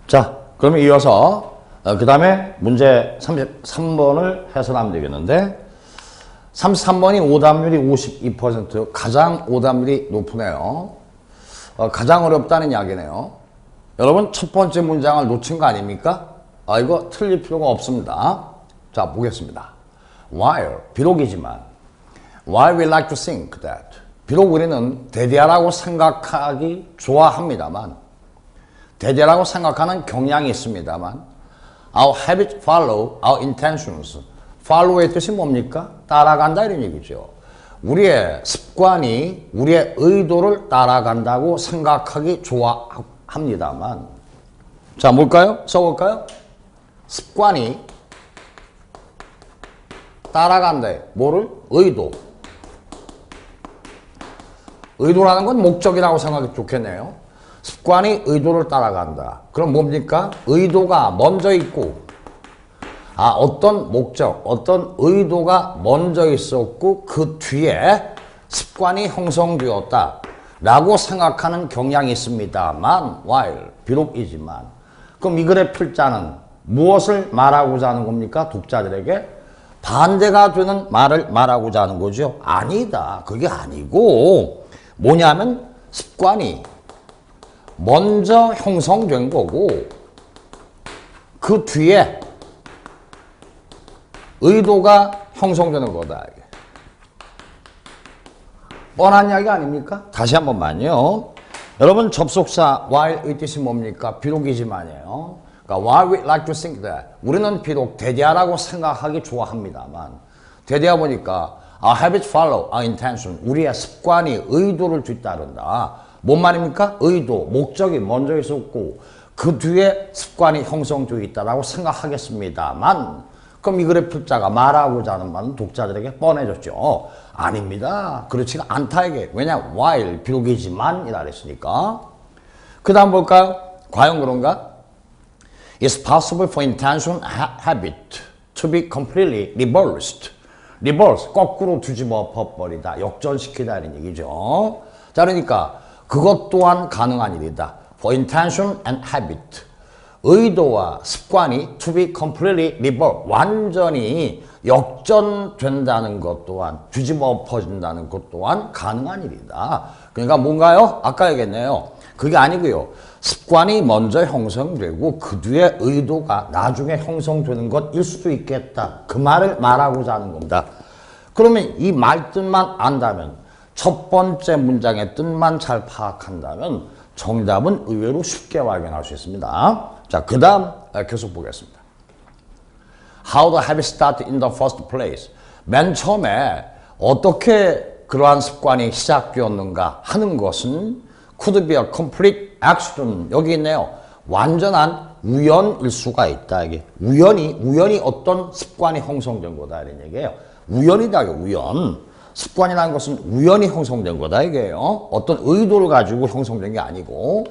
자, 그러면 이어서 그 다음에 문제 33번을 해설하면 되겠는데 33번이 오답률이 52%, 가장 오답률이 높으네요. 가장 어렵다는 이야기네요. 여러분 첫 번째 문장을 놓친 거 아닙니까? 이거 틀릴 필요가 없습니다. 자, 보겠습니다. While, 비록이지만 While we like to think that, 비록 우리는 대대하라고 생각하기 좋아합니다만, 대대하라고 생각하는 경향이 있습니다만, Our habits follow our intentions. follow의 뜻이 뭡니까? 따라간다 이런 얘기죠. 우리의 습관이 우리의 의도를 따라간다고 생각하기 좋아합니다만, 자, 뭘까요? 써볼까요? 습관이 따라간다. 뭐를? 의도. 의도라는 건 목적이라고 생각이 좋겠네요. 습관이 의도를 따라간다. 그럼 뭡니까? 의도가 먼저 있고, 어떤 목적, 어떤 의도가 먼저 있었고 그 뒤에 습관이 형성되었다 라고 생각하는 경향이 있습니다만, while, 비록이지만. 그럼 이 글의 필자는 무엇을 말하고자 하는 겁니까? 독자들에게 반대가 되는 말을 말하고자 하는 거죠. 아니다. 그게 아니고 뭐냐면 습관이 먼저 형성된 거고 그 뒤에 의도가 형성되는 거다. 뻔한 이야기 아닙니까? 다시 한 번만요. 여러분 접속사 while의 뜻이 뭡니까? 비록이지만이에요. 그러니까 while we like to think that, 우리는 비록 대대하라고 생각하기 좋아합니다만, 대대하 보니까 our habits follow our intention, 우리의 습관이 의도를 뒤따른다. 뭔 말입니까? 의도, 목적이 먼저 있었고 그 뒤에 습관이 형성되어 있다고 생각하겠습니다만, 그럼 이 글의 필자가 말하고자 하는 말은 독자들에게 뻔해졌죠. 아닙니다. 그렇지가 않다 이게. 왜냐? while, 비록이지만 이라 그랬으니까. 그 다음 볼까요? 과연 그런가? It's possible for intention habit to be completely reversed. reverse, 거꾸로 뒤집어 버리다, 역전시키다 이런 얘기죠. 자, 그러니까 그것 또한 가능한 일이다. For intention and habit, 의도와 습관이 to be completely reversed, 완전히 역전된다는 것 또한, 뒤집어 엎어진다는 것 또한 가능한 일이다. 그러니까 뭔가요? 아까 얘기했네요. 그게 아니고요. 습관이 먼저 형성되고 그 뒤에 의도가 나중에 형성되는 것일 수도 있겠다. 그 말을 말하고자 하는 겁니다. 그러면 이 말뜻만 안다면, 첫 번째 문장의 뜻만 잘 파악한다면 정답은 의외로 쉽게 발견할 수 있습니다. 자, 그 다음 계속 보겠습니다. How the habit started in the first place. 맨 처음에 어떻게 그러한 습관이 시작되었는가 하는 것은 could be a complete accident. 여기 있네요. 완전한 우연일 수가 있다. 이게 우연이 어떤 습관이 형성된 거다 이런 얘기예요. 우연이다. 우연. 습관이라는 것은 우연히 형성된 거다 이게요. 어떤 의도를 가지고 형성된 게 아니고.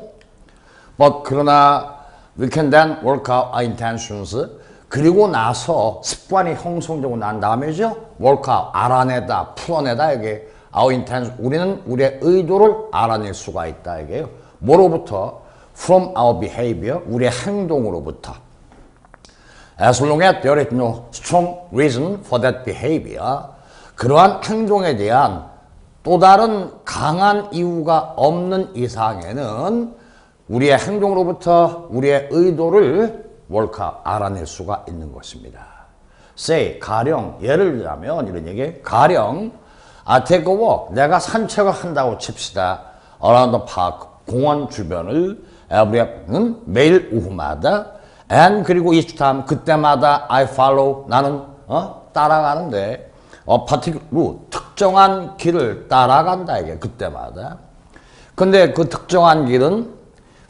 But 그러나 we can then work out our intentions. 그리고 나서 습관이 형성되고 난 다음에죠. work out, 알아내다, 풀어내다 이게. Our intention, 우리는 우리의 의도를 알아낼 수가 있다 이게요. 뭐로부터? From our behavior, 우리의 행동으로부터. As long as there is no strong reason for that behavior, 그러한 행동에 대한 또 다른 강한 이유가 없는 이상에는 우리의 행동으로부터 우리의 의도를 알아낼 수가 있는 것입니다. Say, 가령, 예를 들자면 이런 얘기, 가령 I take a walk, 내가 산책을 한다고 칩시다. Around the park, 공원 주변을 every afternoon, 매일 오후마다 and 그리고 each time, 그때마다 I follow, 나는 따라가는데 particular, 특정한 길을 따라간다 이게 그때마다. 근데 그 특정한 길은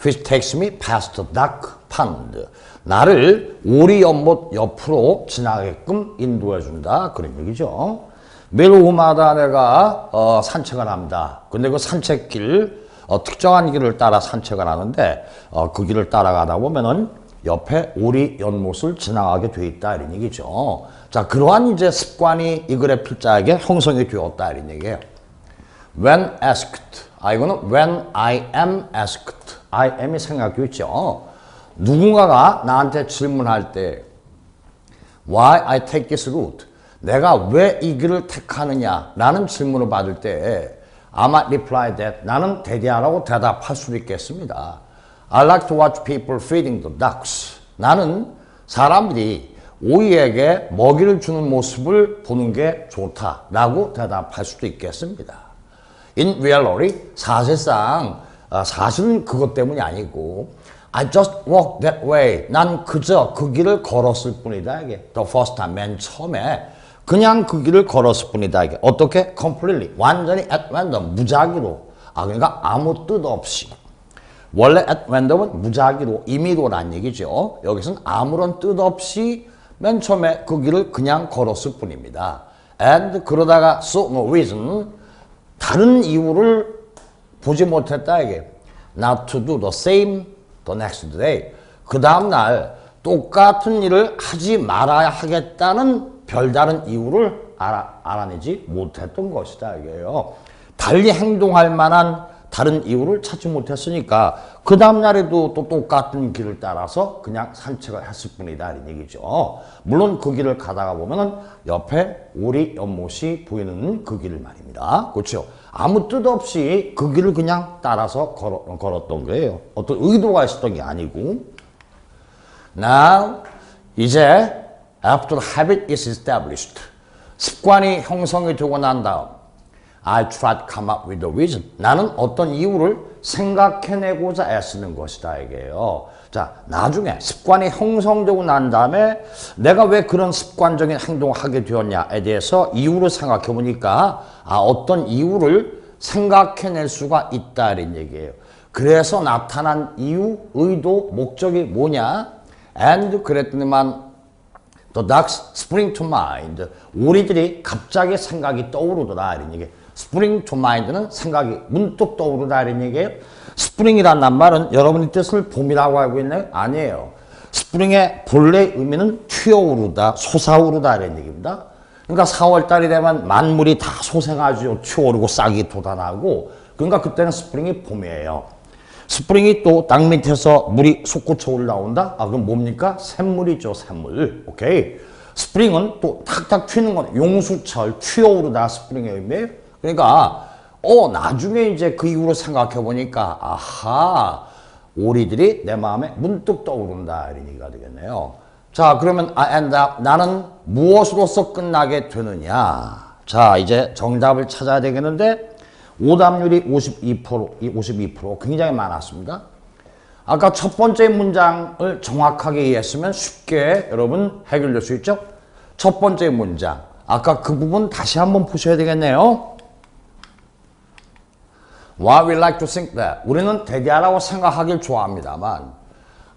which takes me past the dark pond, 나를 오리 연못 옆으로 지나게끔 인도해 준다 그런 얘기죠. 매일 오후마다 내가 산책을 합니다. 근데 그 산책길, 특정한 길을 따라 산책을 하는데 그 길을 따라가다 보면은 옆에 오리 연못을 지나가게 돼 있다 이런 얘기죠. 자, 그러한 이제 습관이 이 글의 필자에게 형성이 되었다 이런 얘기예요. When asked, 이거는 when I am asked, I am이 생각되어 있죠. 누군가가 나한테 질문할 때 Why I take this route? 내가 왜 이 길을 택하느냐? 라는 질문을 받을 때 I might reply that 나는 대대하라고 대답할 수도 있겠습니다. I like to watch people feeding the ducks. 나는 사람들이 오이에게 먹이를 주는 모습을 보는 게 좋다라고 대답할 수도 있겠습니다. In reality, 사실은 그것 때문이 아니고 I just walked that way. 난 그저 그 길을 걸었을 뿐이다. 이게 the first time, 맨 처음에 그냥 그 길을 걸었을 뿐이다. 이게 어떻게? Completely, 완전히 at random, 무작위로. 그러니까 아무 뜻 없이. 원래 at random은 무작위로, 임의로란 얘기죠. 여기서는 아무런 뜻 없이 맨 처음에 그 길을 그냥 걸었을 뿐입니다. And 그러다가 so no reason, 다른 이유를 보지 못했다. 이게 not to do the same the next day. 그 다음날 똑같은 일을 하지 말아야 하겠다는 별다른 이유를 알아내지 못했던 것이다. 이게요. 달리 행동할 만한 다른 이유를 찾지 못했으니까 그 다음날에도 또 똑같은 길을 따라서 그냥 산책을 했을 뿐이다. 이런 얘기죠. 물론 그 길을 가다가 보면은 옆에 오리 연못이 보이는 그 길을 말입니다. 그렇죠? 아무 뜻 없이 그 길을 그냥 따라서 걸었던 거예요. 어떤 의도가 있었던 게 아니고. Now, 이제 after the habit is established, 습관이 형성이 되고 난 다음 I try to come up with a reason. 나는 어떤 이유를 생각해내고자 애쓰는 것이다. 이게요. 자, 나중에 습관이 형성되고 난 다음에 내가 왜 그런 습관적인 행동을 하게 되었냐에 대해서 이유를 생각해 보니까 어떤 이유를 생각해낼 수가 있다. 이런 얘기예요. 그래서 나타난 이유, 의도, 목적이 뭐냐? And 그랬더니만 The ducks spring to mind. 오리들이 갑자기 생각이 떠오르더라. 이런 얘기. spring to mind는 생각이 문득 떠오르다. 이런 얘기예요. spring이란 말은 여러분이 뜻을 봄이라고 알고 있나요? 아니에요. spring의 본래 의미는 튀어오르다, 솟아오르다. 이런 얘기입니다. 그러니까 4월달이 되면 만물이 다 솟아가지고 튀어오르고 싹이 돋아나고 그러니까 그때는 스프링이 봄이에요. 스프링이 또 땅 밑에서 물이 솟구쳐 올라온다? 그럼 뭡니까? 샘물이죠, 샘물. 오케이. 스프링은 또 탁탁 튀는 건 용수철, 튀어오르다 스프링의 의미예요. 그러니까, 나중에 이제 그 이후로 생각해 보니까, 아하, 오리들이 내 마음에 문득 떠오른다. 이런 얘기가 되겠네요. 자, 그러면 나는 무엇으로서 끝나게 되느냐? 자, 이제 정답을 찾아야 되겠는데, 오답률이 52% 굉장히 많았습니다. 아까 첫 번째 문장을 정확하게 이해했으면 쉽게 여러분 해결될 수 있죠? 첫 번째 문장. 아까 그 부분 다시 한번 보셔야 되겠네요. While we like to think that. 우리는 대대하라고 생각하길 좋아합니다만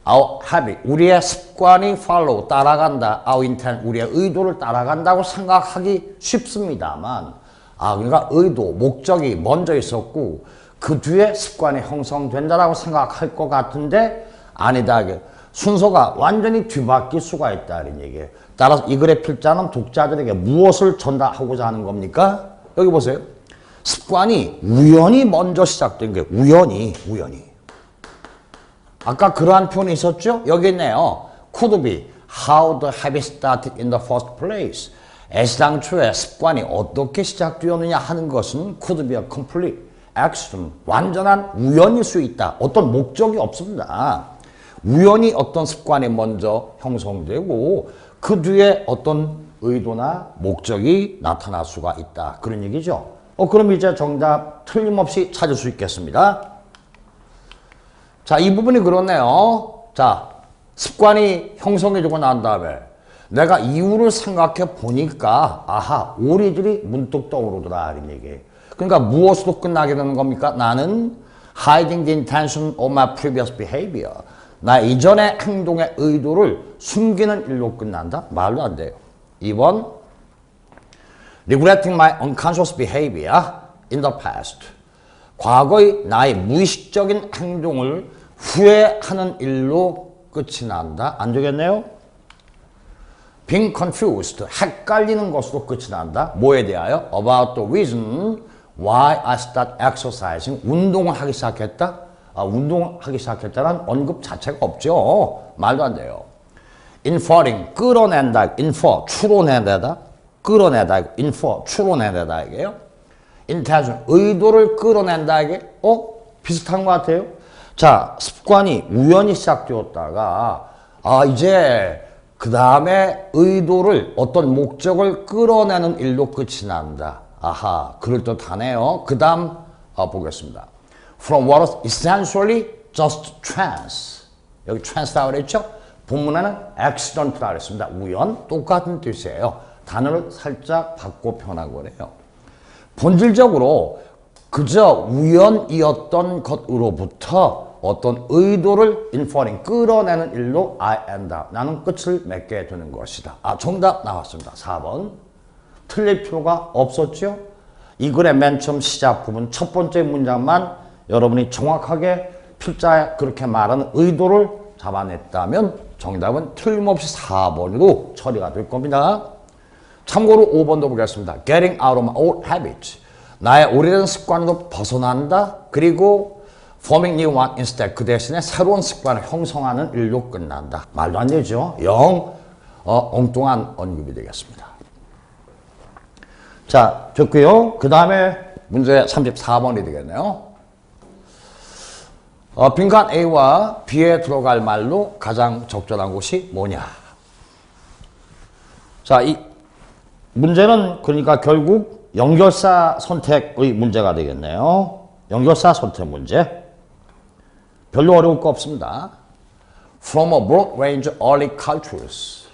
our habit, 우리의 습관이 follow, 따라간다. our intent, 우리의 의도를 따라간다고 생각하기 쉽습니다만 그러니까 의도, 목적이 먼저 있었고 그 뒤에 습관이 형성된다라고 생각할 것 같은데 아니다. 순서가 완전히 뒤바뀔 수가 있다. 이런 얘기예요. 따라서 이 글의 필자는 독자들에게 무엇을 전달하고자 하는 겁니까? 여기 보세요. 습관이 우연히 먼저 시작된 게 우연히. 아까 그러한 표현이 있었죠? 여기 있네요. Could be how the habit started in the first place. 애시당초에 습관이 어떻게 시작되었느냐 하는 것은 could be a complete accident. 완전한 우연일 수 있다. 어떤 목적이 없습니다. 우연히 어떤 습관이 먼저 형성되고 그 뒤에 어떤 의도나 목적이 나타날 수가 있다. 그런 얘기죠. 그럼 이제 정답 틀림없이 찾을 수 있겠습니다. 자, 이 부분이 그렇네요. 자, 습관이 형성해지고 난 다음에 내가 이유를 생각해 보니까 아하, 오리들이 문득 떠오르더라. 이런 얘기예요. 그러니까 무엇으로 끝나게 되는 겁니까? 나는 hiding the intention of my previous behavior. 나 이전의 행동의 의도를 숨기는 일로 끝난다? 말도 안 돼요. 2번 regretting my unconscious behavior in the past. 과거의 나의 무의식적인 행동을 후회하는 일로 끝이 난다? 안 되겠네요? being confused, 헷갈리는 것으로 끝이 난다. 뭐에 대하여? About the reason why I start exercising, 운동을 하기 시작했다. 운동하기 시작했다는 언급 자체가 없죠. 말도 안 돼요. inferring, 끌어낸다. infer, 추론해내다. 끌어내다. infer, 추론해내다. 이게요. intention, 의도를 끌어낸다. 이게 비슷한 것 같아요. 자, 습관이 우연히 시작되었다가 이제 그 다음에 의도를 어떤 목적을 끌어내는 일로 끝이 난다. 아하, 그럴듯하네요. 그 다음 보겠습니다. From what is essentially just chance. 여기 chance라고 그랬죠? 본문에는 accident라고 그랬습니다. 우연, 똑같은 뜻이에요. 단어를 살짝 바꿔 표현하고 그래요. 본질적으로 그저 우연이었던 것으로부터 어떤 의도를 inferring, 끌어내는 일로 I end up. 나는 끝을 맺게 되는 것이다. 정답 나왔습니다. 4번. 틀릴 필요가 없었죠? 이 글의 맨 처음 시작 부분 첫 번째 문장만 여러분이 정확하게 필자에 그렇게 말하는 의도를 잡아냈다면 정답은 틀림없이 4번으로 처리가 될 겁니다. 참고로 5번도 보겠습니다. Getting out of my old habits. 나의 오래된 습관으로 벗어난다. 그리고 forming new one instead. 그 대신에 새로운 습관을 형성하는 일로 끝난다. 말도 안 되죠. 엉뚱한 언급이 되겠습니다. 자, 됐고요. 그 다음에 문제 34번이 되겠네요. 빈칸 A와 B에 들어갈 말로 가장 적절한 곳이 뭐냐. 자, 이 문제는 그러니까 결국 연결사 선택의 문제가 되겠네요. 연결사 선택 문제. 별로 어려울 거 없습니다. From a broad range of early cultures.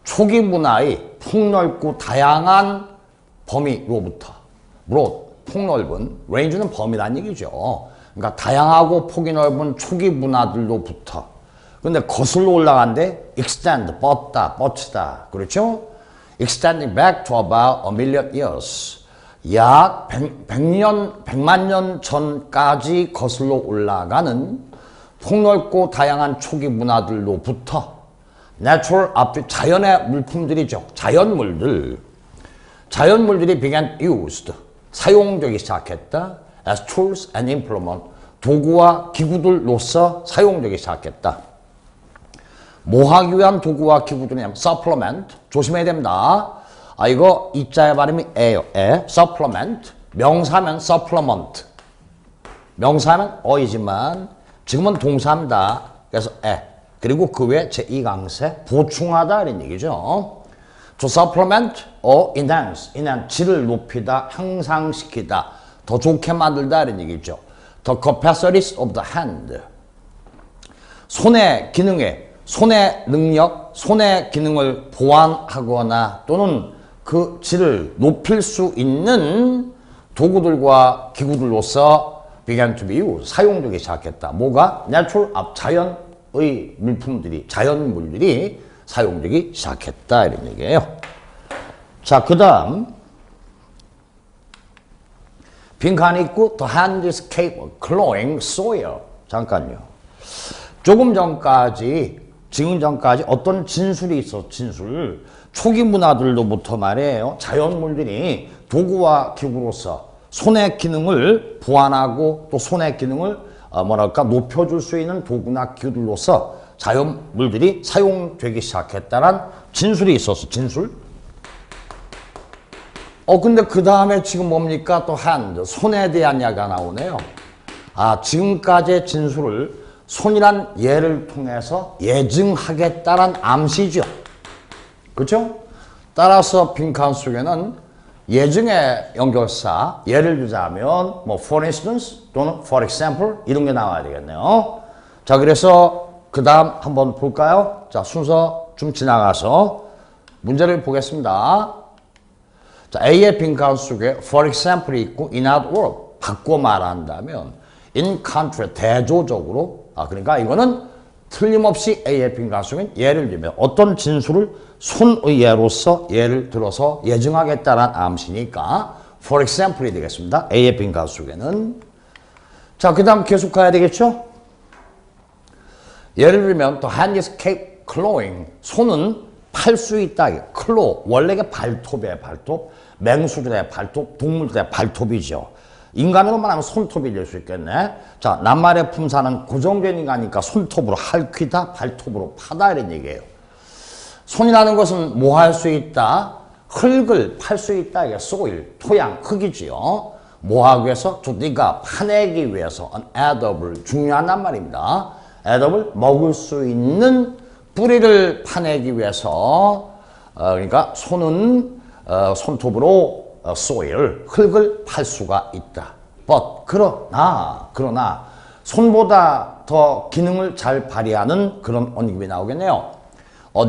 초기 문화의 폭넓고 다양한 범위로부터. broad, 폭넓은, range는 범위란 얘기죠. 그러니까 다양하고 폭이 넓은 초기 문화들로부터. 근데 거슬러 올라간데 extend, 뻗치다. 그렇죠? extending back to about a million years. 약 100만 년 전까지 거슬러 올라가는 폭넓고 다양한 초기 문화들로부터 natural object, 자연의 물품들이죠. 자연물들이 began used, 사용되기 시작했다. as tools and implement, 도구와 기구들로서 사용되기 시작했다. 뭐 하기 위한 도구와 기구들이냐면 supplement, 조심해야 됩니다. 이거 이자의 발음이 에요. supplement, 명사면 supplement, 명사면 어이지만 지금은 동사입니다. 그래서 그리고 그 외에 제2강세 보충하다 이런 얘기죠. to supplement or enhance, 질을 높이다, 향상시키다, 더 좋게 만들다 이런 얘기죠. The capacities of the hand, 손의 기능에, 손의 능력, 손의 기능을 보완하거나 또는 그 질을 높일 수 있는 도구들과 기구들로서 began to be used, 사용되기 시작했다. 뭐가? natural, 자연의 물품들이, 자연물들이 사용되기 시작했다 이런 얘기예요. 자, 그 다음 빈칸이 있고 the hand is capable of clawing soil. 잠깐요. 조금 전까지, 지금 전까지 어떤 진술이 있어, 진술. 초기 문화들로부터 말이에요. 자연물들이 도구와 기구로서 손의 기능을 보완하고 또 손의 기능을 높여줄 수 있는 도구나 기구들로서 자연물들이 사용되기 시작했다는 진술이 있었어. 진술. 근데 그 다음에 지금 뭡니까? 또 hand, 손에 대한 이야기가 나오네요. 지금까지의 진술을 손이란 예를 통해서 예증하겠다는 암시죠. 그렇죠? 따라서 빈칸 속에는 예증의 연결사, 예를 들자면 for instance 또는 for example 이런 게 나와야 되겠네요. 자, 그래서 그 다음 한번 볼까요? 자, 순서 좀 지나가서 문제를 보겠습니다. 자, A의 빈칸 속에 for example이 있고 in other words, 바꿔 말한다면 in contrary, 대조적으로, 그러니까 이거는 틀림없이 A의 빈칸 속에 예를 들면 어떤 진술을 손의 예로서 예를 들어서 예증하겠다는 암시니까 for example이 되겠습니다. A의 빈칸 속에는. 자, 그 다음 계속 가야 되겠죠? 예를 들면 the hand is capable of clawing, 손은 팔 수 있다. claw, 원래가 발톱이에요. 발톱. 맹수들의 발톱, 동물들의 발톱이죠. 인간으로만 하면 손톱이 될 수 있겠네. 자, 낱말의 품사는 고정된 인간이니까 손톱으로 핥기다, 발톱으로 파다 이런 얘기예요. 손이라는 것은 뭐 할 수 있다? 흙을 팔 수 있다. 이게 soil, 토양, 흙이지요. 뭐 하기 위해서? 네가 파내기 위해서 an adob을 중요한 말입니다. adob을 먹을 수 있는 뿌리를 파내기 위해서 그러니까 손은 손톱으로 soil, 흙을 팔 수가 있다. But 그러나 손보다 더 기능을 잘 발휘하는 그런 언급이 나오겠네요.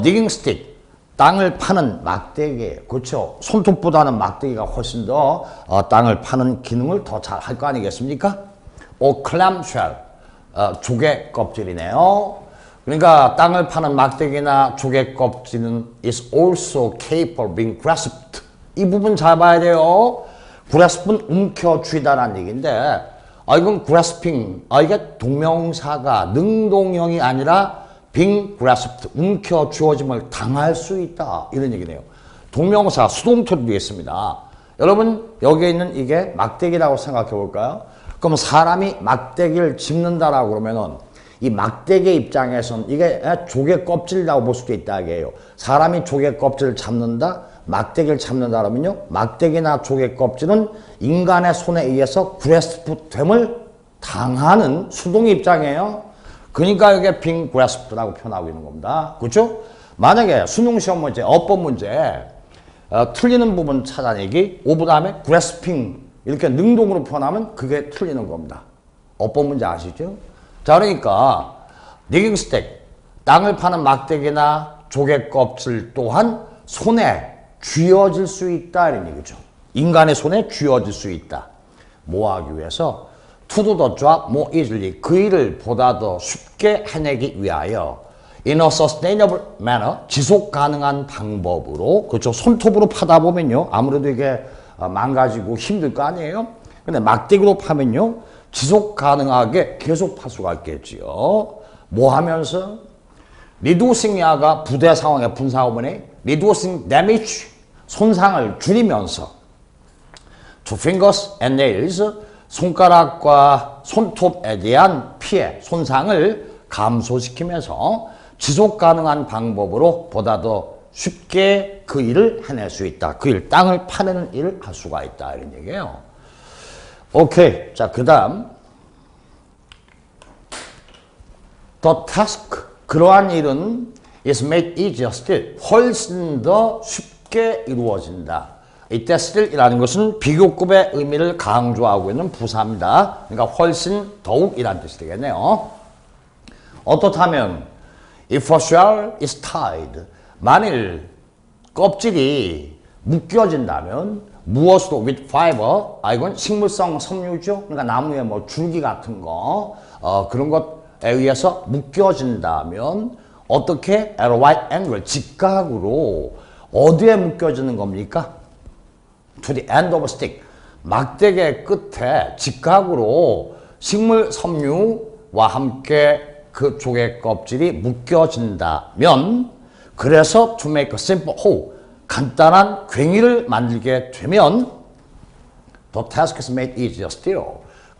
digging stick, 땅을 파는 막대기예요. 그렇죠? 손톱보다는 막대기가 훨씬 더 땅을 파는 기능을 더 잘 할 거 아니겠습니까? clamshell, 조개 껍질이네요. 그러니까 땅을 파는 막대기나 조개 껍질은 is also capable of being grasped. 이 부분 잘 봐야 돼요. grasp는 움켜쥐다라는 얘기인데 이건 grasping, 이게 동명사가 능동형이 아니라 being grasped, 움켜쥐어짐을 당할 수 있다 이런 얘기네요. 동명사 수동태도 되겠습니다. 여러분 여기에 있는 이게 막대기라고 생각해 볼까요? 그럼 사람이 막대기를 집는다라고 그러면은 이 막대기 입장에서는 이게 조개 껍질이라고 볼 수도 있다 이게요. 사람이 조개 껍질을 잡는다, 막대기를 잡는다 그러면요, 막대기나 조개 껍질은 인간의 손에 의해서 grasp됨을 당하는 수동의 입장이에요. 그러니까 이게 being grasped라고 표현하고 있는 겁니다. 그렇죠? 만약에 수능 시험 문제, 어법 문제 틀리는 부분 찾아내기, 오 다음에 grasping 이렇게 능동으로 표현하면 그게 틀리는 겁니다. 어법 문제 아시죠? 자, 그러니까 digging stick, 땅을 파는 막대기나 조개 껍질 또한 손에 쥐어질 수 있다 이런 얘기죠. 인간의 손에 쥐어질 수 있다. 뭐 하기 위해서? To do the job more easily, 그 일을 보다 더 쉽게 해내기 위하여 in a sustainable manner, 지속 가능한 방법으로. 그렇죠? 손톱으로 파다 보면요 아무래도 이게 망가지고 힘들 거 아니에요? 근데 막대기로 파면요 지속 가능하게 계속 팔 수가 있겠지요. 뭐 하면서? reducing 야가 부대 상황의 분사어머니 reducing damage, 손상을 줄이면서 to fingers and nails, 손가락과 손톱에 대한 피해, 손상을 감소시키면서 지속 가능한 방법으로 보다 더 쉽게 그 일을 해낼 수 있다. 그 일, 땅을 파내는 일을 할 수가 있다. 이런 얘기예요. 오케이. 자, 그 다음. The task, 그러한 일은 is made easier still, 훨씬 더 쉽게 이루어진다. 이때 still이라는 것은 비교급의 의미를 강조하고 있는 부사입니다. 그러니까 훨씬 더욱이라는 뜻이 되겠네요. 어떻다면 if a shell is tied, 만일 껍질이 묶여진다면 무엇으로? with fiber, 이건 식물성 섬유죠. 그러니까 나무에 뭐 줄기 같은 거 그런 것에 의해서 묶여진다면 어떻게? at a right angle, 직각으로 어디에 묶여지는 겁니까? to the end of a stick, 막대기 끝에 직각으로 식물 섬유와 함께 그 조개 껍질이 묶여진다면, 그래서 to make a simple hole, 간단한 괭이를 만들게 되면 the task is made easier still,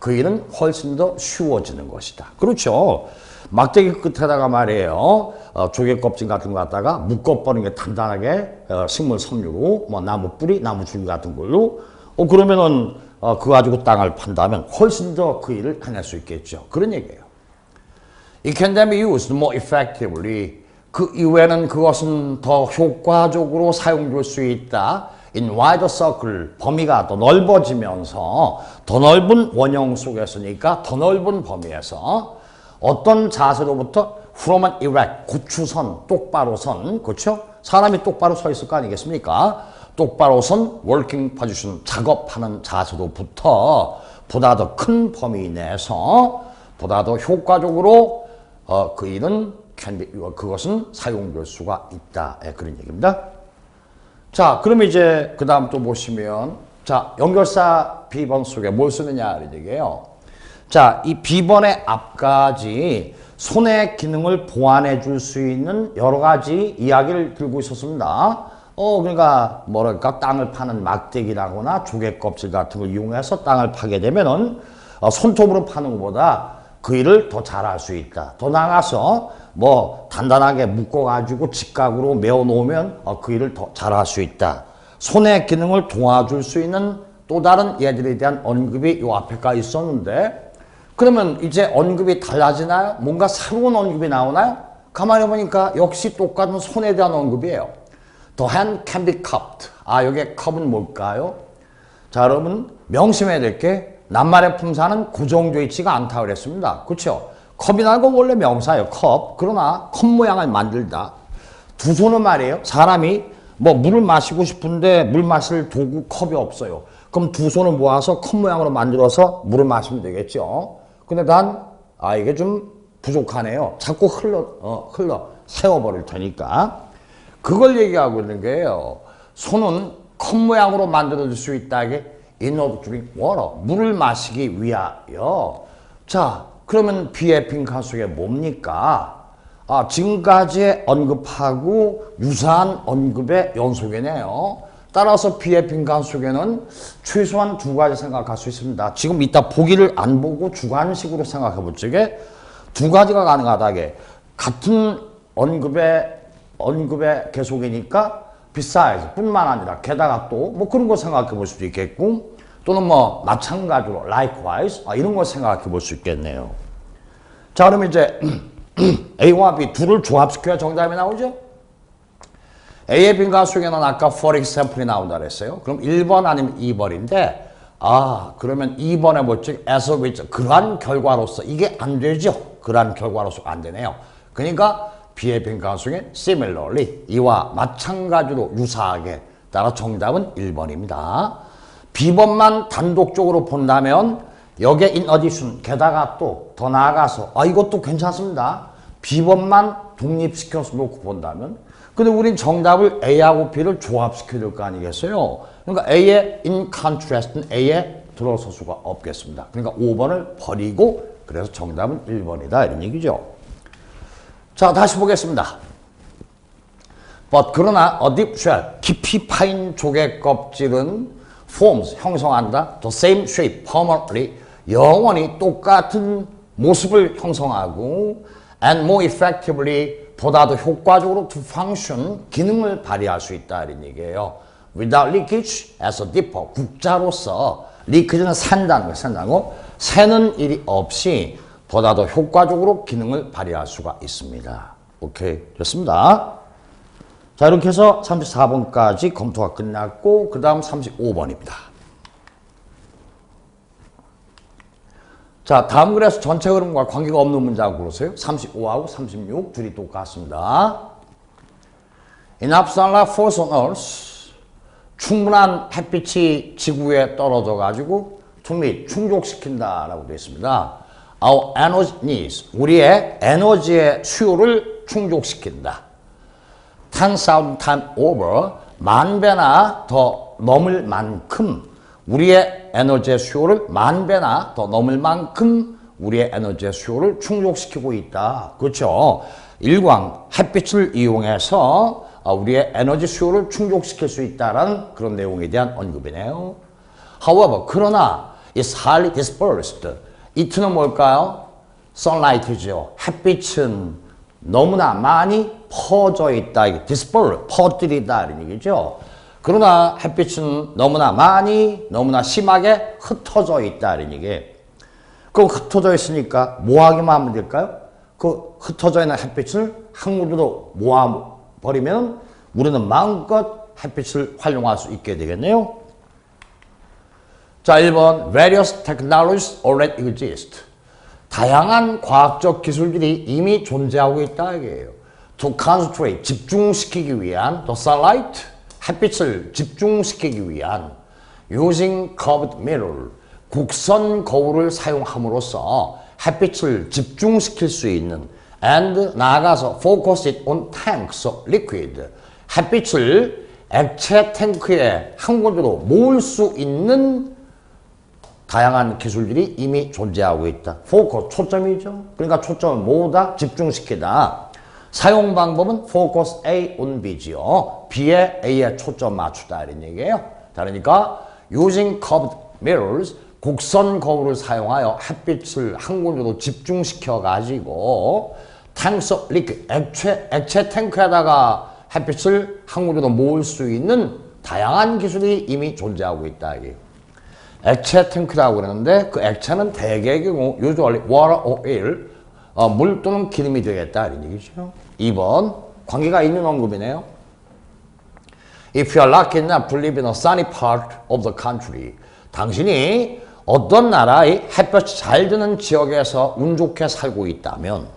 그 일은 훨씬 더 쉬워지는 것이다. 그렇죠. 막대기 끝에다가 말이에요. 조개 껍질 같은 거 갖다가 묶어버리는 게 단단하게 식물 섬유로 뭐 나무 뿌리, 나무 줄기 같은 걸로 그러면은 그거 가지고 땅을 판다면 훨씬 더 그 일을 해낼 수 있겠죠. 그런 얘기예요. It can then be used more effectively. 그 이후에는 그것은 더 효과적으로 사용될 수 있다. In wider circle, 범위가 더 넓어지면서 더 넓은 원형 속에서니까 더 넓은 범위에서 어떤 자세로부터 from an erect, 고추선, 똑바로 선, 그렇죠? 사람이 똑바로 서 있을 거 아니겠습니까? 똑바로 선 working position, 작업하는 자세로부터 보다 더 큰 범위 내에서 보다 더 효과적으로 그 일은 그것은 사용될 수가 있다. 그런 얘기입니다. 자, 그럼 이제 그 다음 또 보시면, 자, 연결사 B번 속에 뭘 쓰느냐 이런 얘기예요. 자, 이 B번의 앞까지 손의 기능을 보완해 줄 수 있는 여러 가지 이야기를 들고 있었습니다. 그러니까 뭐랄까 땅을 파는 막대기라거나 조개 껍질 같은 걸 이용해서 땅을 파게 되면은 손톱으로 파는 것보다 그 일을 더 잘할 수 있다. 더 나아가서 뭐 단단하게 묶어가지고 직각으로 메어 놓으면 그 일을 더 잘할 수 있다. 손의 기능을 도와줄 수 있는 또 다른 예들에 대한 언급이 요 앞에까지 있었는데, 그러면 이제 언급이 달라지나요? 뭔가 새로운 언급이 나오나요? 가만히 보니까 역시 똑같은 손에 대한 언급이에요. The hand can be cupped. 여기 컵은 뭘까요? 자, 여러분 명심해야 될 게 낱말의 품사는 고정되어 있지가 않다고 그랬습니다. 그렇죠? 컵이라는 건 원래 명사예요. 컵. 그러나 컵 모양을 만들다. 두 손은 말이에요. 사람이 뭐 물을 마시고 싶은데 물 마실 도구 컵이 없어요. 그럼 두 손을 모아서 컵 모양으로 만들어서 물을 마시면 되겠죠. 근데 난 이게 좀 부족하네요. 자꾸 흘러 세워버릴 테니까. 그걸 얘기하고 있는 거예요. 손은 컵 모양으로 만들어질 수 있다. 이게 in order to drink water. 물을 마시기 위하여. 자, 그러면 비의 빈칸 속에 뭡니까? 지금까지 언급하고 유사한 언급의 연속이네요. 따라서 비의 빈칸 속에는 최소한 두 가지 생각할 수 있습니다. 지금 이따 보기를 안 보고 주관식으로 생각해 볼 적에 두 가지가 가능하다. 같은 언급의 계속이니까 besides 뿐만 아니라 게다가 또 뭐 그런 거 생각해 볼 수도 있겠고, 또는 뭐 마찬가지로 likewise 이런 거 생각해 볼 수 있겠네요. 자, 그러면 이제 A와 B 둘을 조합시켜야 정답이 나오죠. A의 빈칸 속에는 아까 for example이 나온다 그랬어요. 그럼 1번 아니면 2번인데 그러면 2번에 뭐지? as a result, 그러한 결과로서 이게 안 되죠. 그러한 결과로서 안 되네요. 그러니까 B의 빈칸 속에 similarly 이와 마찬가지로 유사하게, 따라 정답은 1번입니다. B번만 단독적으로 본다면 여기에 in addition, 게다가 또 더 나아가서 이것도 괜찮습니다. B번만 독립시켜서 놓고 본다면, 근데 우린 정답을 A하고 B를 조합시켜야 될 거 아니겠어요? 그러니까 A의 in contrast는 A에 들어설 수가 없겠습니다. 그러니까 5번을 버리고, 그래서 정답은 1번이다 이런 얘기죠. 자, 다시 보겠습니다. But 그러나 a deep shell, 깊이 파인 조개 껍질은 forms, 형성한다. The same shape, permanently, 영원히 똑같은 모습을 형성하고 and more effectively, 보다 더 효과적으로 to function, 기능을 발휘할 수 있다 이런 얘기예요. Without leakage as a dipper, 국자로서 leakage는 샌다는 거, 새는 일이 없이 보다 더 효과적으로 기능을 발휘할 수가 있습니다. 오케이, 됐습니다. 자, 이렇게 해서 34번까지 검토가 끝났고, 그 다음 35번입니다. 자, 다음 글에서 전체 흐름과 관계가 없는 문장을 고르세요. 35하고 36 둘이 똑같습니다. Enough sunlight falls on Earth. 충분한 햇빛이 지구에 떨어져 가지고 충족시킨다라고 되어 있습니다. Our energy needs, 우리의 에너지의 수요를 충족시킨다. 10,000 times over, 만 배나 더 넘을 만큼, 우리의 에너지의 수요를 만 배나 더 넘을 만큼 우리의 에너지의 수요를 충족시키고 있다. 그렇죠? 일광, 햇빛을 이용해서 우리의 에너지 수요를 충족시킬 수 있다는 그런 내용에 대한 언급이네요. However, 그러나 it's highly dispersed. 이트는 뭘까요? sunlight죠. 햇빛은 너무나 많이 퍼져 있다. disperse, 퍼뜨리다 이런 얘기죠. 그러나 햇빛은 너무나 많이, 너무나 심하게 흩어져 있다 이런 얘기. 그럼 흩어져 있으니까 뭐 하기만 하면 될까요? 그 흩어져 있는 햇빛을 한 군데로 모아버리면 우리는 마음껏 햇빛을 활용할 수 있게 되겠네요. 자, 1번 Various technologies already exist. 다양한 과학적 기술들이 이미 존재하고 있다 이게요. To concentrate, 집중시키기 위한 the sunlight, 햇빛을 집중시키기 위한 using curved mirror, 곡선 거울을 사용함으로써 햇빛을 집중시킬 수 있는 and 나아가서 focus it on tanks of liquid, 햇빛을 액체 탱크에 한 군데로 모을 수 있는 다양한 기술들이 이미 존재하고 있다. focus, 초점이죠. 그러니까 초점을 모으다, 집중시키다. 사용 방법은 focus A on B지요. B에 A에 초점 맞추다 이런 얘기예요. 그러니까 using curved mirrors 곡선 거울을 사용하여 햇빛을 한 군데로 집중시켜 가지고 tanks of liquid 액체 탱크에다가 햇빛을 한 군데로 모을 수 있는 다양한 기술이 이미 존재하고 있다 이게. 액체 탱크라고 그러는데 그 액체는 대개의 경우 usually water or oil 물 또는 기름이 되겠다 이런 얘기죠. 2번 관계가 있는 언급이네요. If you are lucky enough to live in a sunny part of the country, 당신이 어떤 나라의 햇볕이 잘 드는 지역에서 운 좋게 살고 있다면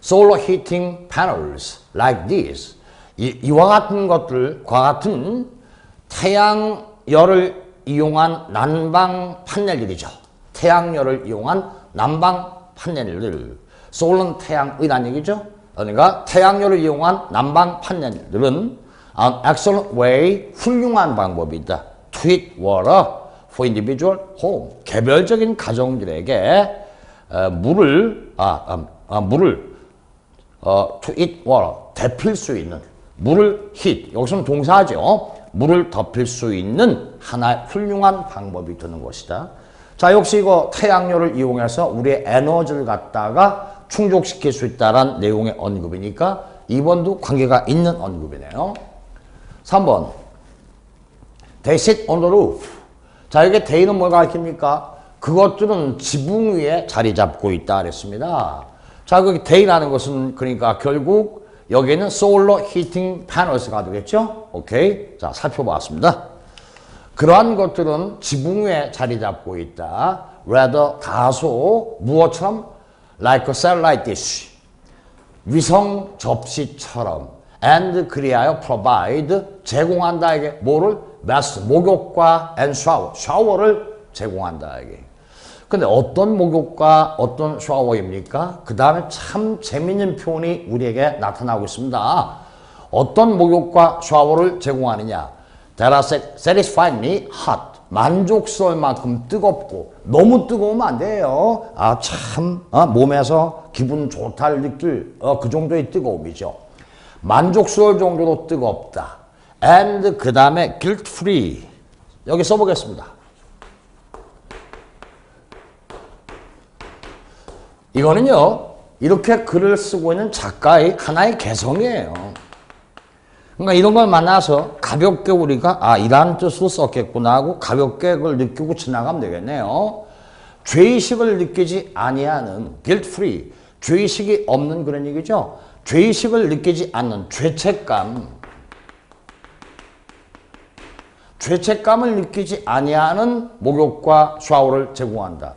solar heating panels like this 이와 같은 것들과 같은 태양열을 이용한 난방 판넬들이죠. 태양열을 이용한 난방 판넬들. 솔은 태양이란 얘기죠. 그러니까 태양열을 이용한 난방 판넬들은 an excellent way, 훌륭한 방법이다. To heat water for individual home. 개별적인 가정들에게 물을 to heat water, 데필 수 있는 물을 heat, 여기서는 동사죠. 물을 덮일 수 있는 하나의 훌륭한 방법이 되는 것이다. 자, 역시 이거 태양열을 이용해서 우리의 에너지를 갖다가 충족시킬 수 있다는 내용의 언급이니까 2번도 관계가 있는 언급이네요. 3번 They sit on the roof. 자, 여기 they는 뭘 가르칩니까? 그것들은 지붕 위에 자리 잡고 있다 그랬습니다. 자, 거기 they라는 것은 그러니까 결국 여기에는 solar heating panels가 되겠죠? 오케이. 자, 살펴봤습니다. 그러한 것들은 지붕 위에 자리 잡고 있다. rather 다소 무엇처럼 like a satellite dish. 위성 접시처럼 and 그리하여 provide 제공한다 이게 뭐를 bath 목욕과 and shower 샤워를 제공한다 이게. 근데 어떤 목욕과 어떤 샤워입니까? 그 다음에 참 재밌는 표현이 우리에게 나타나고 있습니다. 어떤 목욕과 샤워를 제공하느냐? That are satisfyingly hot. 만족스러울 만큼 뜨겁고 너무 뜨거우면 안 돼요. 아, 참 몸에서 기분 좋다를 느낄 그 정도의 뜨거움이죠. 만족스러울 정도로 뜨겁다. And 그 다음에 guilt free. 여기 써보겠습니다. 이거는요, 이렇게 글을 쓰고 있는 작가의 하나의 개성이에요. 그러니까 이런 걸 만나서 가볍게 우리가 이라는 뜻으로 썼겠구나 하고 가볍게 그걸 느끼고 지나가면 되겠네요. 죄의식을 느끼지 아니하는 guilt free, 죄의식이 없는 그런 얘기죠. 죄의식을 느끼지 않는 죄책감을 느끼지 아니하는 목욕과 샤워를 제공한다.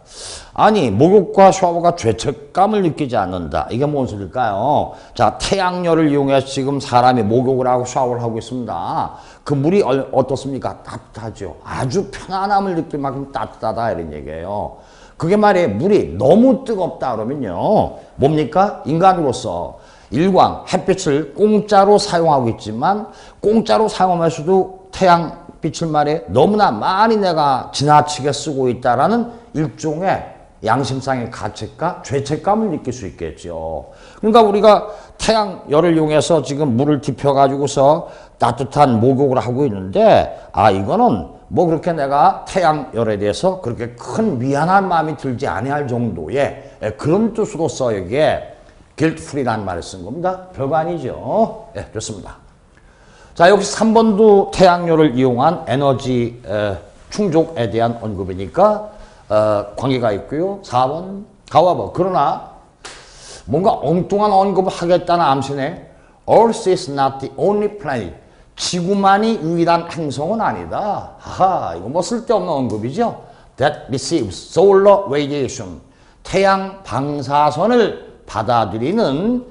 아니, 목욕과 샤워가 죄책감을 느끼지 않는다. 이게 뭔 소리일까요? 자, 태양열을 이용해서 지금 사람이 목욕을 하고 샤워를 하고 있습니다. 그 물이 어떻습니까? 따뜻하죠. 아주 편안함을 느낄 만큼 따뜻하다 이런 얘기예요. 그게 말이에요. 물이 너무 뜨겁다 그러면요. 뭡니까? 인간으로서 일광, 햇빛을 공짜로 사용하고 있지만 공짜로 사용하면서도 태양빛을 말해 너무나 많이 내가 지나치게 쓰고 있다라는 일종의 양심상의 가책과 죄책감을 느낄 수 있겠죠. 그러니까 우리가 태양열을 이용해서 지금 물을 디펴가지고서 따뜻한 목욕을 하고 있는데 이거는 뭐 그렇게 내가 태양열에 대해서 그렇게 큰 미안한 마음이 들지 아니할 정도의 그런 뜻으로서 여기에 guilt free라는 말을 쓴 겁니다. 별거 아니죠. 네, 좋습니다. 자, 역시 3번도 태양열을 이용한 에너지 충족에 대한 언급이니까 관계가 있고요. 4번 however 그러나 뭔가 엉뚱한 언급을 하겠다는 암시네. Earth is not the only planet. 지구만이 유일한 행성은 아니다. 이거 뭐 쓸데없는 언급이죠. That receives solar radiation. 태양 방사선을 받아들이는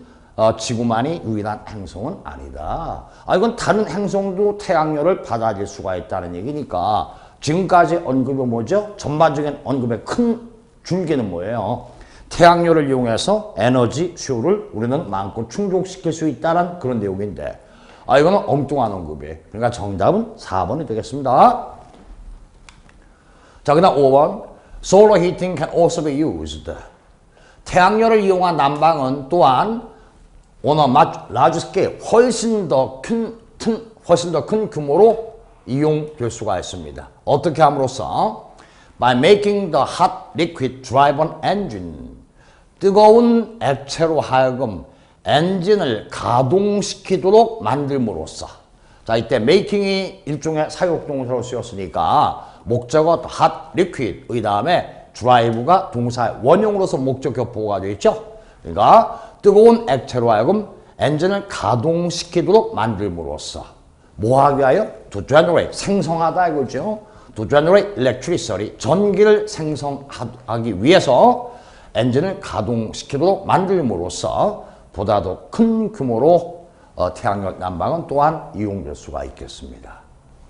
지구만이 유일한 행성은 아니다. 이건 다른 행성도 태양열을 받아들일 수가 있다는 얘기니까 지금까지 언급이 뭐죠? 전반적인 언급의 큰 줄기는 뭐예요? 태양열을 이용해서 에너지 수요를 우리는 마음껏 충족시킬 수 있다는 그런 내용인데 이거는 엉뚱한 언급이에요. 그러니까 정답은 4번이 되겠습니다. 자, 그 다음 5번 Solar heating can also be used. 태양열을 이용한 난방은 또한 on a much large scale, 훨씬 더 큰 규모로 이용될 수가 있습니다. 어떻게 함으로써? By making the hot liquid drive an engine. 뜨거운 액체로 하여금 엔진을 가동시키도록 만들므로써. 자, 이때 making이 일종의 사역동사로 쓰였으니까 목적어 hot liquid 의 다음에 drive가 동사의 원형으로서 목적 격보가 되어 있죠. 그러니까 뜨거운 액체로 하여금 엔진을 가동시키도록 만들므로써 뭐하기 위하여? To generate, 생성하다 이거죠. To generate electricity, 전기를 생성하기 위해서 엔진을 가동시키도록 만들므로써 보다 더 큰 규모로 태양력 난방은 또한 이용될 수가 있겠습니다.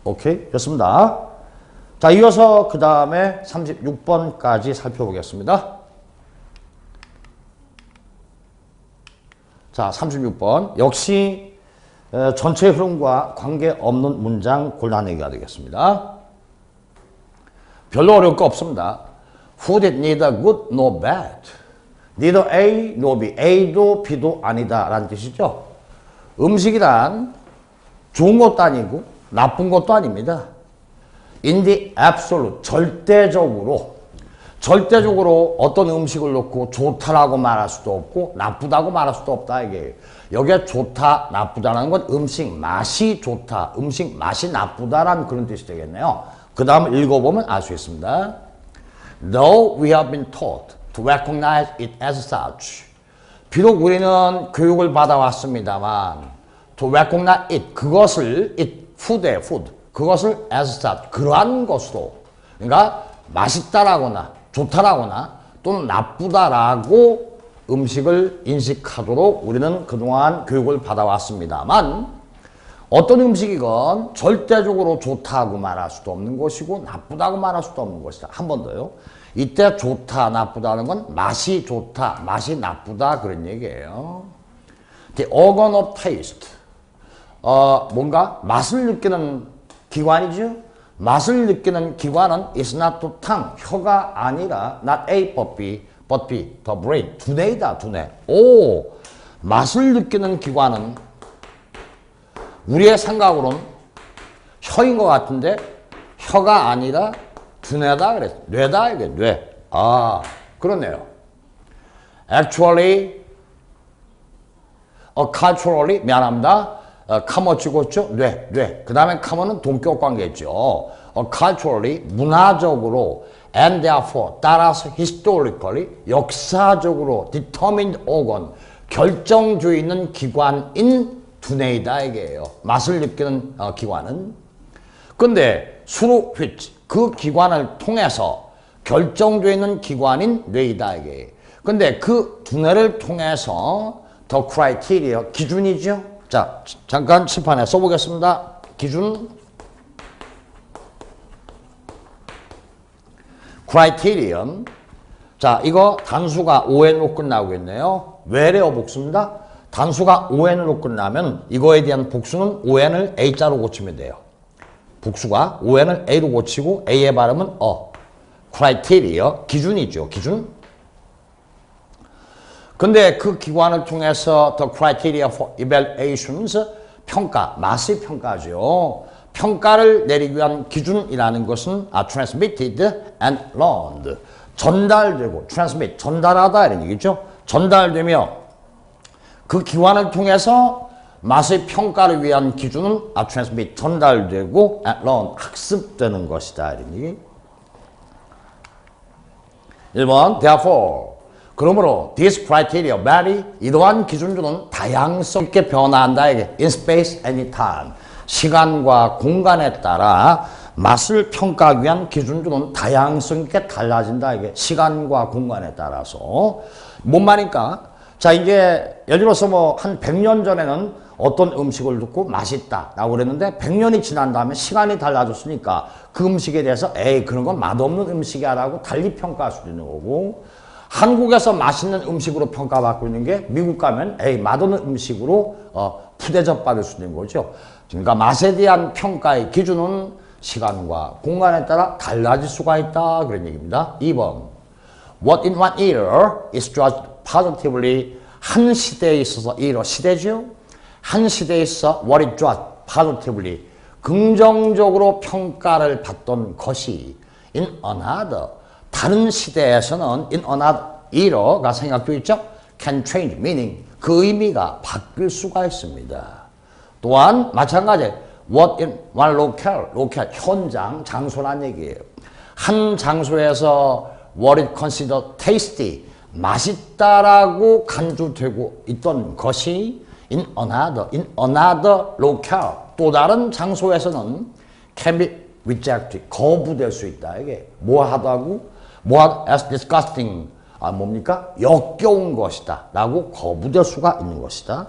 오케이? 됐습니다. 자, 이어서 그 다음에 36번까지 살펴보겠습니다. 자, 36번. 역시 전체 흐름과 관계없는 문장 골라내기가 되겠습니다. 별로 어려울 거 없습니다. Food is neither good nor bad. Neither A nor B. A도 B도 아니다 라는 뜻이죠. 음식이란 좋은 것도 아니고 나쁜 것도 아닙니다. In the absolute, 절대적으로 어떤 음식을 놓고 좋다라고 말할 수도 없고 나쁘다고 말할 수도 없다 이게. 여기에 좋다, 나쁘다라는 건 음식 맛이 좋다, 음식 맛이 나쁘다라는 그런 뜻이 되겠네요. 그 다음 읽어보면 알 수 있습니다. Though we have been taught to recognize it as such. 비록 우리는 교육을 받아왔습니다만 to recognize it, 그것을 food, 그것을 as such, 그러한 것으로. 그러니까 맛있다라거나 좋다라거나 또는 나쁘다라고 음식을 인식하도록 우리는 그동안 교육을 받아왔습니다만 어떤 음식이건 절대적으로 좋다고 말할 수도 없는 것이고 나쁘다고 말할 수도 없는 것이다. 한 번 더요. 이때 좋다, 나쁘다는 건 맛이 좋다, 맛이 나쁘다 그런 얘기예요. The organ of taste. 뭔가 맛을 느끼는 기관이죠. 맛을 느끼는 기관은 is not the tongue, 혀가 아니라 not A but B, the brain. 두뇌이다, 두뇌. 오, 맛을 느끼는 기관은 우리의 생각으로는 혀인 것 같은데 혀가 아니라 두뇌다 그랬어. 뇌다 이게 뇌. 아, 그렇네요. Actually, culturally, 미안합니다. 카머 찍었죠? 뇌. 그 다음에 카머는 동격 관계죠. culturally, 문화적으로, and therefore, 따라서 historically, 역사적으로, determined organ, 결정주의 있는 기관인 두뇌이다 이게요. 맛을 느끼는 기관은. 근데 through which, 그 기관을 통해서 결정되어 있는 기관인 뇌이다 이게. 근데 그 두뇌를 통해서 the criteria, 기준이죠. 자, 잠깐 칠판에 써보겠습니다. 기준. criterion. 자, 이거 단수가 ON으로 끝나고 있네요. 외래어 복수입니다. 단수가 ON으로 끝나면 이거에 대한 복수는 ON을 A자로 고치면 돼요. 복수가 ON을 A로 고치고 A의 발음은 criteria, 기준이죠. 기준. 근데 그 기관을 통해서 the criteria for evaluations, 평가, 맛의 평가죠. 평가를 내리기 위한 기준이라는 것은 transmitted and learned. 전달되고, transmit, 전달하다 이런 얘기죠. 전달되며 그 기관을 통해서 맛의 평가를 위한 기준은 transmit, 전달되고 and learned, 학습되는 것이다 이런 얘기. 1번, therefore. 그러므로 this criteria vary, 이러한 기준들은 다양성 있게 변화한다 이게. in space and time. 시간과 공간에 따라 맛을 평가하기 위한 기준들은 다양성 있게 달라진다 이게. 시간과 공간에 따라서. 뭔 말입니까? 자, 이제 예를 들어서 뭐 한 100년 전에는 어떤 음식을 듣고 맛있다라고 그랬는데 100년이 지난 다음에 시간이 달라졌으니까 그 음식에 대해서 그런 건 맛없는 음식이야 라고 달리 평가할 수도 있는 거고, 한국에서 맛있는 음식으로 평가받고 있는 게 미국 가면 맛없는 음식으로 푸대접 받을 수도 있는 거죠. 그러니까 맛에 대한 평가의 기준은 시간과 공간에 따라 달라질 수가 있다 그런 얘기입니다. 2번. What in one ear is judged positively 한 시대에 있어서 이런 시대죠. 한 시대에 있어 what it was positively 긍정적으로 평가를 받던 것이 in another 다른 시대에서는 in another era가 생각되어 있죠. can change meaning 그 의미가 바뀔 수가 있습니다. 또한 마찬가지 what in one local 현장 장소란 얘기예요. 한 장소에서 what is considered tasty 맛있다라고 간주되고 있던 것이 in another local 또 다른 장소에서는 can be rejected 거부될 수 있다. 이게 뭐하다고 as disgusting 뭡니까? 역겨운 것이다 라고 거부될 수가 있는 것이다.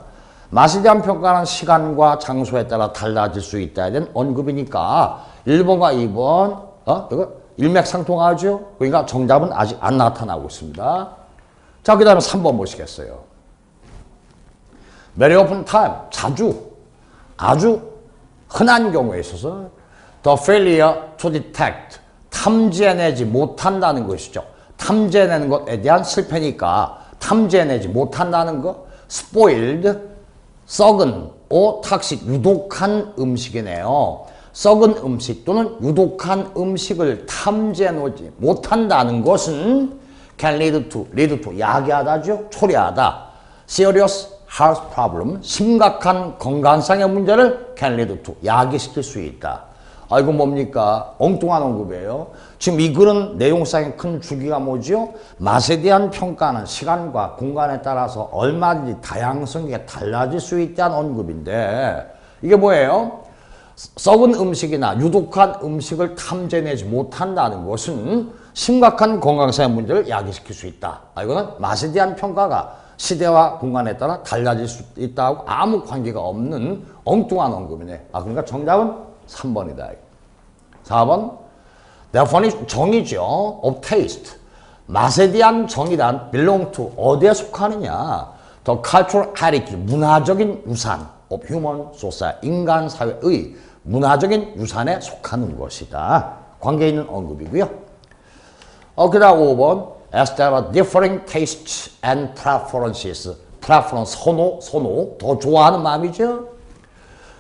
맛에 대한 평가는 시간과 장소에 따라 달라질 수 있다에 대한 언급이니까 1번과 2번 이거 일맥상통하죠. 그러니까 정답은 아직 안 나타나고 있습니다. 자, 그 다음에 3번 보시겠어요. Very often time, 자주, 아주 흔한 경우에 있어서 the failure to detect, 탐지해내지 못한다는 것이죠. 탐지해내는 것에 대한 실패니까 탐지해내지 못한다는 것, spoiled, 썩은, or toxic, 유독한 음식이네요. 썩은 음식 또는 유독한 음식을 탐지해내지 못한다는 것은 can lead to, 야기하다죠. 초래하다. serious health problem, 심각한 건강상의 문제를 can lead to, 야기시킬 수 있다. 이거 뭡니까? 엉뚱한 언급이에요. 지금 이 글은 내용상의 큰 주기가 뭐죠? 맛에 대한 평가는 시간과 공간에 따라서 얼마든지 다양성이 달라질 수 있다는 언급인데 이게 뭐예요? 썩은 음식이나 유독한 음식을 탐지해내지 못한다는 것은 심각한 건강상의 문제를 야기시킬 수 있다. 이거는 맛에 대한 평가가 시대와 공간에 따라 달라질 수 있다고 아무 관계가 없는 엉뚱한 언급이네. 그러니까 정답은 3번이다. 4번 definition 정의죠. of taste 맛에 대한 정의란 belong to 어디에 속하느냐. the cultural heritage 문화적인 유산 of human society 인간 사회의 문화적인 유산에 속하는 것이다. 관계 있는 언급이고요. 그 다음 5번 as there are differing tastes and preferences preference 선호 더 좋아하는 마음이죠.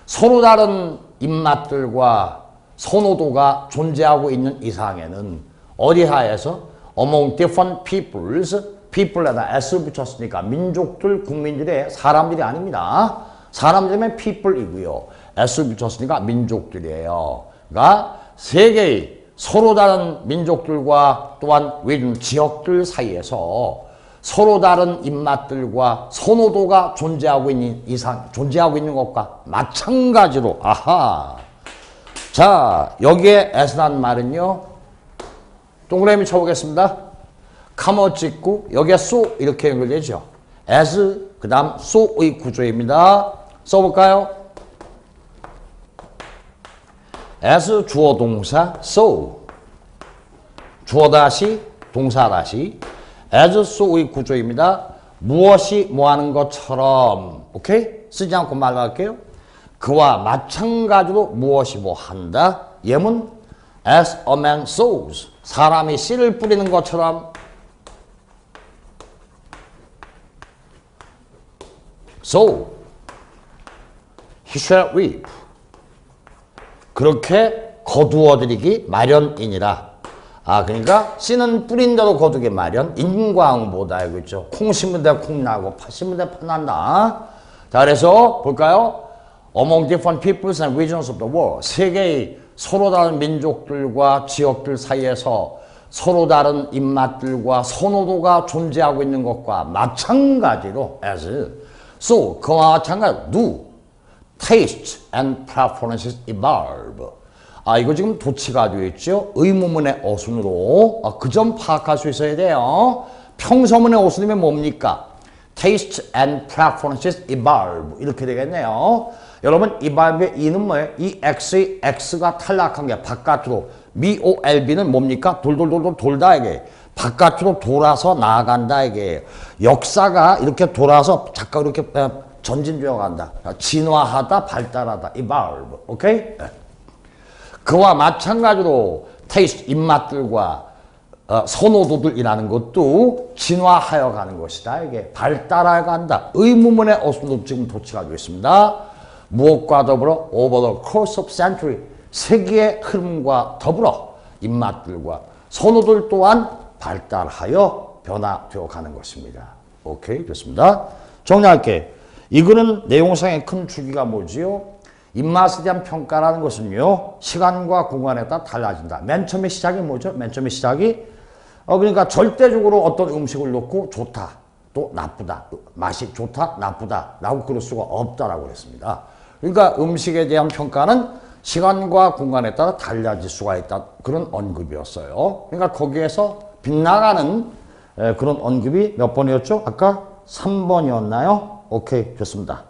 서로 다른 입맛들과 선호도가 존재하고 있는 이상에는 어디 하에서 among different people에다 s를 붙였으니까 민족들, 국민들의 사람들이 아닙니다. 사람들이면 people이고요. s를 붙였으니까 민족들이에요. 그러니까 세계의 서로 다른 민족들과 또한 외진 지역들 사이에서 서로 다른 입맛들과 선호도가 존재하고 있는 것과 마찬가지로 자, 여기에 as라는 말은요. 동그라미 쳐보겠습니다. 카머 찍고 여기에 so 이렇게 연결되죠. as 그 다음 so의 구조입니다. 써볼까요? as 주어 동사 so 주어 다시 동사 다시 as so의 구조입니다. 무엇이 뭐하는 것처럼 오케이? 쓰지 않고 말할게요. 그와 마찬가지로 무엇이 뭐한다. 예문 as a man sows 사람이 씨를 뿌리는 것처럼 so he shall reap 그렇게 거두어들이기 마련이니라. 그러니까 씨는 뿌린 대로 거두기 마련. 인과응보다 알고 있죠. 콩 심은 데 콩 나고 파 심은 데 파 난다. 자, 그래서 볼까요? Among different peoples and regions of the world. 세계의 서로 다른 민족들과 지역들 사이에서 서로 다른 입맛들과 선호도가 존재하고 있는 것과 마찬가지로 as so 그와 마찬가지로 do taste and preferences evolve. 이거 지금 도치가 되어 있죠. 의문문의 어순으로 그 점 파악할 수 있어야 돼요. 평서문의 어순이면 뭡니까? taste and preferences evolve 이렇게 되겠네요. 여러분 evolve의 이는 뭐예요? 이 x의 x가 탈락한 게 바깥으로 molb는 뭡니까? 돌돌돌돌 돌다 이게 바깥으로 돌아서 나아간다 이게 역사가 이렇게 돌아서 잠깐 이렇게 전진되어 간다. 진화하다 발달하다 evolve 오케이? 그와 마찬가지로 taste 입맛들과 선호도들이라는 것도 진화하여 가는 것이다. 이게 발달하여 간다. 의문문의 어순도 지금 도치하고 있습니다. 무엇과 더불어 over the course of century 세기의 흐름과 더불어 입맛들과 선호들 또한 발달하여 변화되어 가는 것입니다. 오케이, 좋습니다. 정리할게. 이 글은 내용상의 큰 주기가 뭐지요? 입맛에 대한 평가라는 것은요, 시간과 공간에 따라 달라진다. 맨 처음에 시작이 뭐죠? 맨 처음에 시작이 그러니까 절대적으로 어떤 음식을 놓고 좋다, 또 나쁘다, 맛이 좋다, 나쁘다 라고 그럴 수가 없다라고 그랬습니다. 그러니까 음식에 대한 평가는 시간과 공간에 따라 달라질 수가 있다. 그런 언급이었어요. 그러니까 거기에서 빗나가는 그런 언급이 몇 번이었죠? 아까 3번이었나요? 오케이, 좋습니다.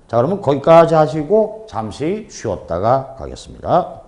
자, 그러면 거기까지 하시고 잠시 쉬었다가 가겠습니다.